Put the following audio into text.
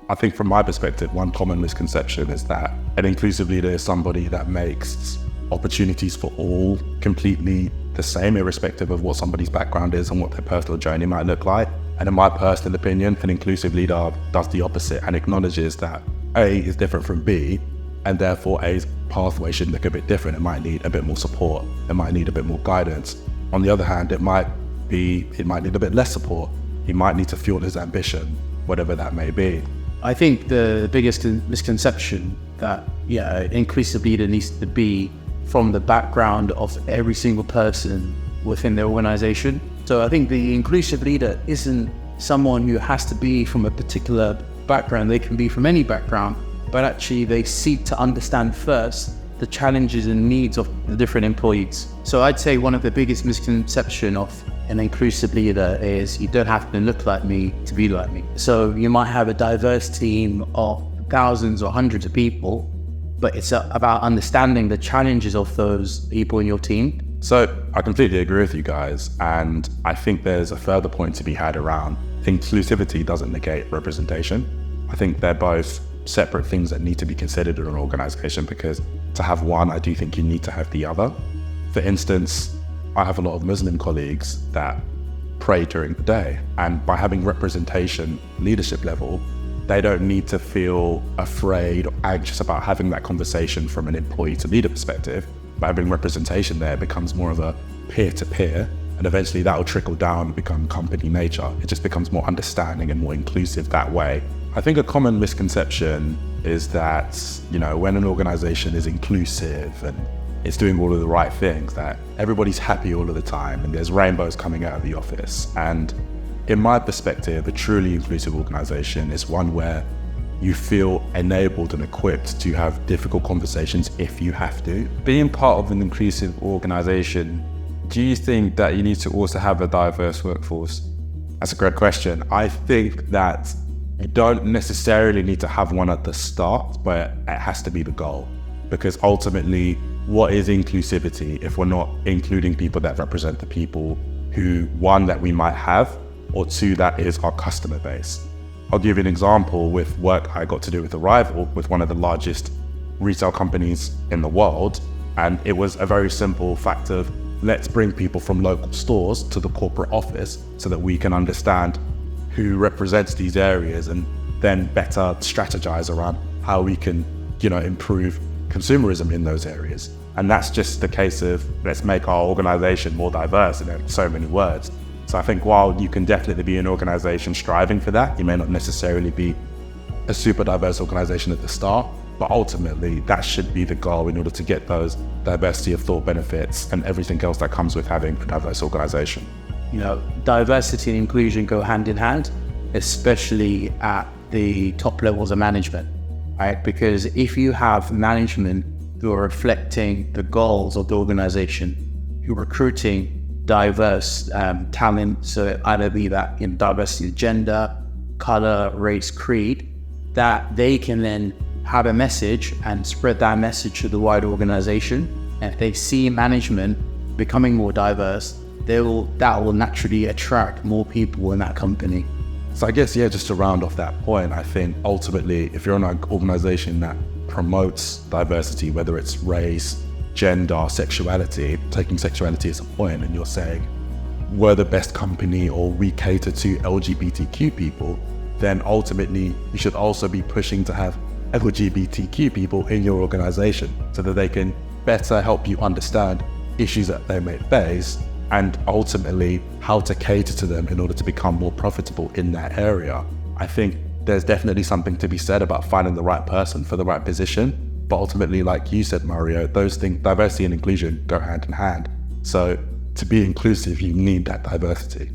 I think from my perspective, one common misconception is that an inclusive leader is somebody that makes opportunities for all completely the same, irrespective of what somebody's background is and what their personal journey might look like. And in my personal opinion, an inclusive leader does the opposite and acknowledges that A is different from B, and therefore A's pathway should look a bit different. It might need a bit more support. It might need a bit more guidance. On the other hand, it might need a bit less support. He might need to fuel his ambition, whatever that may be. I think the biggest misconception that inclusive leader needs to be from the background of every single person within the organization. So I think the inclusive leader isn't someone who has to be from a particular background. They can be from any background, but actually they seek to understand first the challenges and needs of the different employees. So I'd say one of the biggest misconceptions of an inclusive leader is you don't have to look like me to be like me. So you might have a diverse team of thousands or hundreds of people, but it's about understanding the challenges of those people in your team. So I completely agree with you guys, and I think there's a further point to be had around inclusivity doesn't negate representation. I think they're both separate things that need to be considered in an organization, because to have one, I do think you need to have the other. For instance, I have a lot of Muslim colleagues that pray during the day, and by having representation leadership level, they don't need to feel afraid or anxious about having that conversation from an employee to leader perspective. By having representation there, it becomes more of a peer-to-peer, and eventually that will trickle down and become company nature. It just becomes more understanding and more inclusive that way. I think a common misconception is that, when an organization is inclusive and it's doing all of the right things, that everybody's happy all of the time and there's rainbows coming out of the office. And in my perspective, a truly inclusive organization is one where you feel enabled and equipped to have difficult conversations if you have to. Being part of an inclusive organization, do you think that you need to also have a diverse workforce? That's a great question. I think that you don't necessarily need to have one at the start, but it has to be the goal. Because ultimately, what is inclusivity if we're not including people that represent the people who, one, that we might have, or two, that is our customer base? I'll give you an example with work I got to do with Arrival, with one of the largest retail companies in the world. And it was a very simple fact of, let's bring people from local stores to the corporate office so that we can understand who represents these areas and then better strategize around how we can, improve consumerism in those areas. And that's just the case of, let's make our organization more diverse in so many words. So I think while you can definitely be an organization striving for that, you may not necessarily be a super diverse organization at the start, but ultimately that should be the goal in order to get those diversity of thought benefits and everything else that comes with having a diverse organization. Diversity and inclusion go hand in hand, especially at the top levels of management, right? Because if you have management who are reflecting the goals of the organization, who are recruiting diverse talent, so either be that in diversity of gender, color, race, creed, that they can then have a message and spread that message to the wider organization. And if they see management becoming more diverse, that will naturally attract more people in that company. So I guess, just to round off that point, I think ultimately, if you're in an organization that promotes diversity, whether it's race, gender, sexuality, taking sexuality as a point, and you're saying we're the best company or we cater to LGBTQ people, then ultimately you should also be pushing to have LGBTQ people in your organization so that they can better help you understand issues that they may face and ultimately how to cater to them in order to become more profitable in that area. I think there's definitely something to be said about finding the right person for the right position. But ultimately, like you said, Mario, those things, diversity and inclusion, go hand in hand. So to be inclusive, you need that diversity.